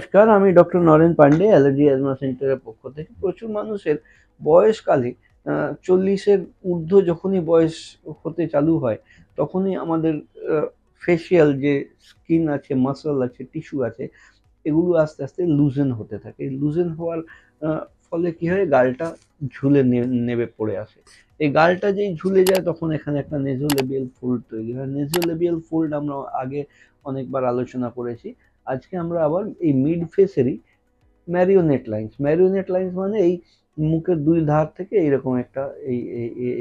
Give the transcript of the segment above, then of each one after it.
নমস্কার, আমি doctor Naren Pandey allergy asthma সেন্টারের পক্ষ থেকে। প্রচুর মানুষের বয়সকালে 40-এর ঊর্ধ্ব যখনই বয়স হতে চালু হয়, তখনই আমাদের ফেসিয়াল যে স্কিন আছে, মাসল আছে, টিস্যু আছে, এগুলো আস্তে আস্তে লুজেন হতে থাকে। লুজেন হওয়ার ফলে কি হয়, গালটা ঝুলে নেবে পড়ে আসে। এই গালটা যেই ঝুলে যায় তখন এখানে একটা নেজোলেবিয়াল ফোল্ড তৈরি হয়। নেজোলেবিয়াল ফোল্ড আমরা আগে অনেকবার আলোচনা করেছি। আজকে আমরা আবার এই মিড ফেসেরই ম্যারিওনেট লাইন্স মানে এই মুখের দুই ধার থেকে এইরকম একটা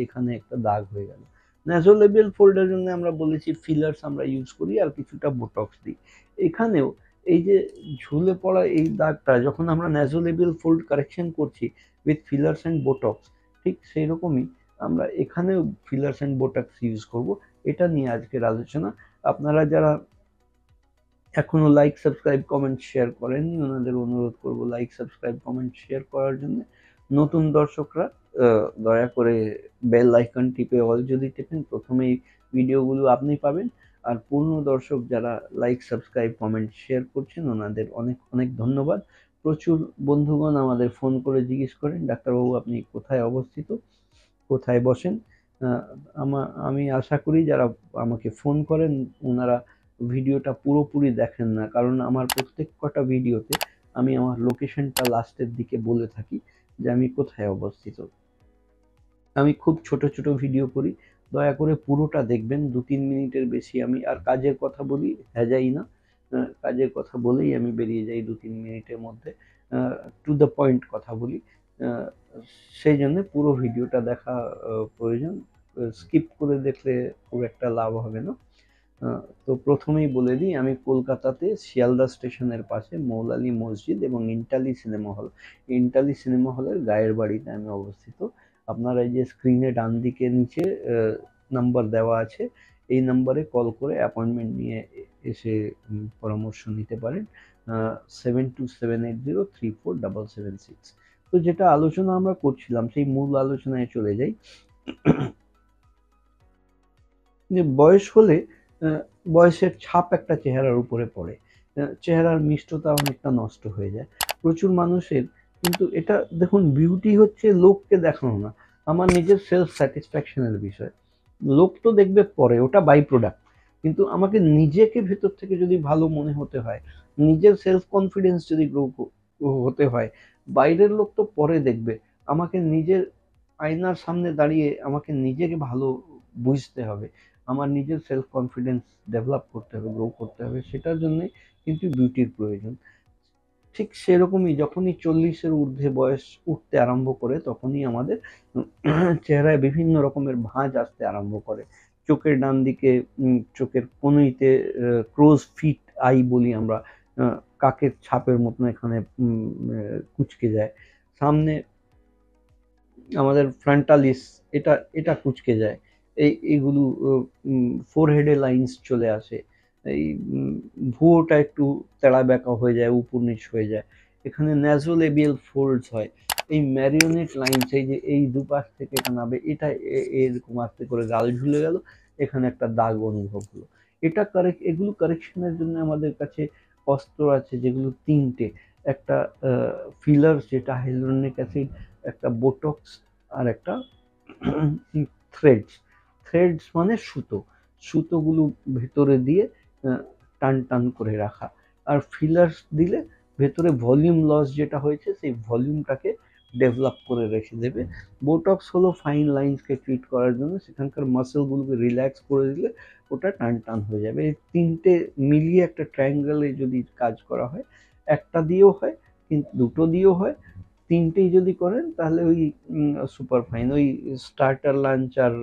এখানে একটা দাগ হয়ে গেল। ন্যাজোলেবিয়াল ফোল্ডের জন্য আমরা বলেছি ফিলার্স আমরা ইউজ করি আর কিছুটা বোটক্স দিই। এখানেও এই যে ঝুলে পড়া এই দাগটা যখন আমরা ন্যাজোলেবিয়াল ফোল্ড কারেকশন করছি উইথ ফিলার্স অ্যান্ড বোটক্স, ঠিক সেই রকমই আমরা এখানেও ফিলার্স অ্যান্ড বোটক্স ইউজ করব। এটা নিয়ে আজকের আলোচনা। আপনারা যারা এখনো লাইক সাবস্ক্রাইব কমেন্ট শেয়ার করেননি, ওনাদের অনুরোধ করব লাইক সাবস্ক্রাইব কমেন্ট শেয়ার করার জন্য। নতুন দর্শকরা দয়া করে বেল আইকন টিপে অল যদি টিপেন প্রথমেই ভিডিওগুলো আপনি পাবেন। আর পূর্ণ দর্শক যারা লাইক সাবস্ক্রাইব কমেন্ট শেয়ার করছেন ওনাদের অনেক অনেক ধন্যবাদ। প্রচুর বন্ধুগণ আমাদের ফোন করে জিজ্ঞেস করেন, ডাক্তারবাবু আপনি কোথায় অবস্থিত, কোথায় বসেন। আমি আশা করি যারা আমাকে ফোন করেন ওনারা ভিডিওটা পুরোপুরি দেখেন না, কারণ আমার প্রত্যেক কটা ভিডিওতে আমি আমার লোকেশনটা লাস্টের দিকে বলে থাকি যে আমি কোথায় অবস্থিত। আমি খুব ছোট ছোট ভিডিও করি, দয়া করে পুরোটা দেখবেন। 2-3 মিনিটের বেশি আমি আর কাজের কথা বলি, যাই না। কাজের কথা বলেই আমি বেরিয়ে যাই 2-3 মিনিটের মধ্যে। টু দ্য পয়েন্ট কথা বলি। আহ, সেই জন্য পুরো ভিডিওটা দেখা প্রয়োজন। স্কিপ করে দেখলে খুব একটা লাভ হবে না। তো প্রথমেই বলে দিই, আমি কলকাতাতে শিয়ালদা স্টেশনের পাশে মৌলালী মসজিদ এবং ইন্টালি সিনেমা হলের গায়ের বাড়িতে আমি অবস্থিত। আপনারা এই যে স্ক্রিনে ডান দিকে নিচে নাম্বার দেওয়া আছে, এই নাম্বারে কল করে অ্যাপয়েন্টমেন্ট নিয়ে এসে পরামর্শ নিতে পারেন। 7278034776। তো যেটা আলোচনা আমরা করছিলাম সেই মূল আলোচনায় চলে যাই। যে বয়স হলে বয়সের ছাপ একটা চেহারার উপরে পড়ে, চেহারার মিষ্টতা অনেকটা নষ্ট হয়ে যায় প্রচুর মানুষের। কিন্তু এটা দেখুন, বিউটি হচ্ছে লোককে দেখানো না, আমার নিজের সেলফ স্যাটিসফ্যাকশনের বিষয়। লোক তো দেখবে পরে, ওটা বাই প্রোডাক্ট। কিন্তু আমাকে নিজেকে ভেতর থেকে যদি ভালো মনে হতে হয়, নিজের সেলফ কনফিডেন্স যদি গ্রো হতে হয়, বাইরের লোক তো পরে দেখবে। আমাকে নিজের আয়নার সামনে দাঁড়িয়ে আমাকে নিজেকে ভালো বুঝতে হবে, আমার নিজের সেলফ কনফিডেন্স ডেভেলপ করতে হবে, গ্রো করতে হবে। সেটার জন্যই কিন্তু বিউটির প্রয়োজন। ঠিক সেরকমই যখনই 40-এর ঊর্ধ্বে বয়স উঠতে আরম্ভ করে তখনই আমাদের চেহারায় বিভিন্ন রকমের ভাঁজ আসতে আরম্ভ করে। চোখের ডান দিকে চোখের কনুইতে ক্রোজ ফিট আই বলি আমরা, কাকের ছাপের মতন এখানে কুঁচকে যায়। সামনে আমাদের ফ্রন্টালিস, এটা এটা কুঁচকে যায়। এইগুলো ফোরহেডে লাইন্স চলে আসে। এই ভুয়োটা একটু তেড়া বেঁকা হয়ে যায়, উপর নিচ হয়ে যায়। এখানে ন্যাজোলেবিয়াল ফোল্ডস হয়। এই ম্যারিওনেট লাইন্স, এই যে এই দুপাশ থেকে এটা নাবে, এটা এরকম আস্তে করে গাল ঝুলে গেল, এখানে একটা দাগ অনুভব হলো। এগুলো কারেকশনের জন্য আমাদের কাছে অস্ত্র আছে, যেগুলো তিনটে। একটা ফিলার্স যেটা হাইলুরোনিক অ্যাসিড, একটা বোটক্স, আর একটা থ্রেডস। থ্রেডস মানে সুতো, সুতোগুলো ভেতরে দিয়ে টান টান করে রাখা। আর ফিলার্স দিলে ভেতরে ভলিউম লস যেটা হয়েছে সেই ভলিউমটাকে ডেভেলপ করে রেখে দেবে। বোটক্স হলো ফাইন লাইন্সকে ট্রিট করার জন্য, সেখানকার মাসেলগুলোকে রিল্যাক্স করে দিলে ওটা টান টান হয়ে যাবে। এই তিনটে মিলিয়ে একটা ট্রায়াঙ্গেলে যদি কাজ করা হয়, একটা দিয়েও হয় কিন্তু দুটো দিয়েও হয়, তিনটেই যদি করেন তাহলে ওই সুপার ফাইন, ওই স্টার্টার লাঞ্চ আর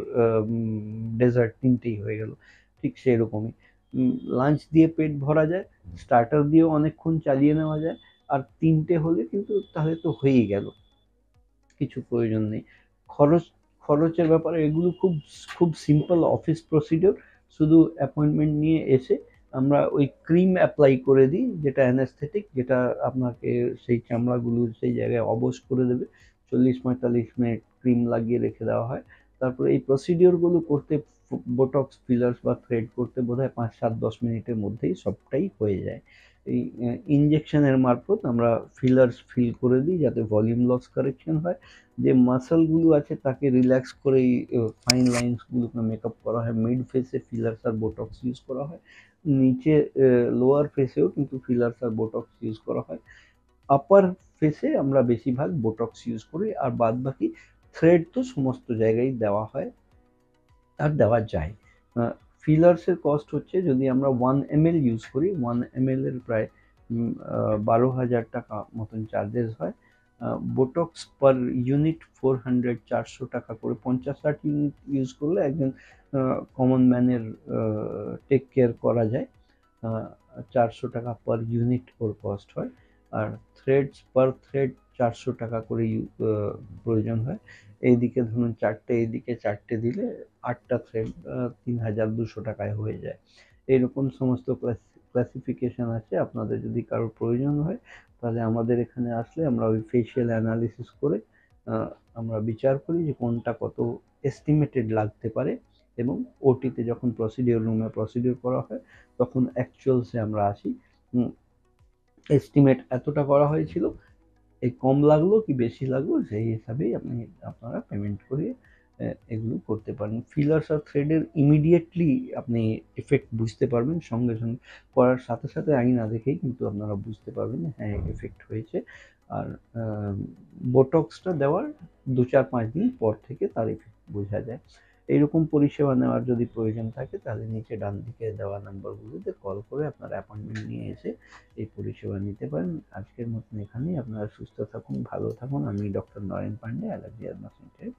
ডেজার্ট তিনটেই হয়ে গেল। ঠিক সেরকমই লাঞ্চ দিয়ে পেট ভরা যায়, স্টার্টার দিয়েও অনেকক্ষণ চালিয়ে নেওয়া যায়, আর তিনটে হলে কিন্তু তাহলে তো হয়েই গেল, কিছু প্রয়োজন নেই। খরচ খরচের ব্যাপারে এগুলো খুব খুব সিম্পল অফিস প্রসিডিওর। শুধু অ্যাপয়েন্টমেন্ট নিয়ে এসে আমরা ওই ক্রিম অ্যাপ্লাই করে দিই, যেটা অ্যানাস্থেটিক, যেটা আপনাকে সেই চামড়াগুলো সেই জায়গায় অবশ করে দেবে। 40-45 মিনিট ক্রিম লাগিয়ে রেখে দেওয়া হয়। তারপরে এই প্রসিডিওরগুলো করতে, বোটক্স, ফিলার্স বা থ্রেড করতে বোধহয় 5-7-10 মিনিটের মধ্যেই সবটাই হয়ে যায়। এই ইনজেকশনের মারফত আমরা ফিলার্স ফিল করে দিই যাতে ভলিউম লস কারেকশন হয়, যে মাসলগুলো আছে তাকে রিল্যাক্স করে এই ফাইন লাইন্সগুলোকে মেকআপ করা হয়। মিড ফেসে ফিলার্স আর বোটক্স ইউজ করা হয়, নিচে লোয়ার ফেসেও কিন্তু ফিলার্স আর বোটক্স ইউজ করা হয়। আপার ফেসে আমরা বেশিরভাগ বোটক্স ইউজ করি, আর বাদ বাকি থ্রেড তো সমস্ত জায়গায় দেওয়া হয় আর দেওয়া যায়। ফিলার্সের কস্ট হচ্ছে, যদি আমরা 1 ml ইউজ করি, 1 ml এর প্রায় 12,000 টাকা মতন চার্জেস হয়। বোটক্স পার ইউনিট 400-400 টাকা করে, 50-60 ইউনিট ইউজ করলে একজন কমন ম্যানের টেক কেয়ার করা যায়। 400 টাকা পার ইউনিট ওর কস্ট হয়। আর থ্রেডস পার থ্রেড 400 টাকা করে প্রয়োজন হয়। এইদিকে ধরুন 4টে, এইদিকে 4টে দিলে 8টা থ্রেড 3,200 টাকায় হয়ে যায়। এইরকম সমস্ত ক্লাসিফিকেশন আছে। আপনাদের যদি কারোর প্রয়োজন হয় তাহলে আমাদের এখানে আসলে আমরা ওই ফেশিয়াল অ্যানালিসিস করে আমরা বিচার করি যে কোনটা কত এস্টিমেটেড লাগতে পারে, এবং ওটিতে যখন প্রসিডিওর রুমে প্রসিডিওর করা হয় তখন অ্যাকচুয়ালসে আমরা আসি, এস্টিমেট এতটা করা হয়েছিল, এই কম লাগলো কি বেশি লাগলো সেই হিসাবেই আপনারা পেমেন্ট করে এগুলো করতে পারেন। ফিলার্স আর থ্রেডের ইমিডিয়েটলি আপনি এফেক্ট বুঝতে পারবেন, সঙ্গে সঙ্গে করার সাথে সাথে আইনা দেখেই কিন্তু আপনারা বুঝতে পারবেন হ্যাঁ এফেক্ট হয়েছে। আর বোটক্সটা দেওয়ার 2-4-5 দিন পর থেকে তার এফেক্ট বোঝা যায়। এইরকম পরিষেবা নেওয়ার যদি প্রয়োজন থাকে তাহলে নিচে ডান দিকে দেওয়া নাম্বারগুলোতে কল করে আপনারা অ্যাপয়েন্টমেন্ট নিয়ে এসে এই পরিষেবা নিতে পারেন। আজকের মতন এখানেই। আপনারা সুস্থ থাকুন, ভালো থাকুন। আমি doctor Naren Pandey, allergy advance সেন্টারের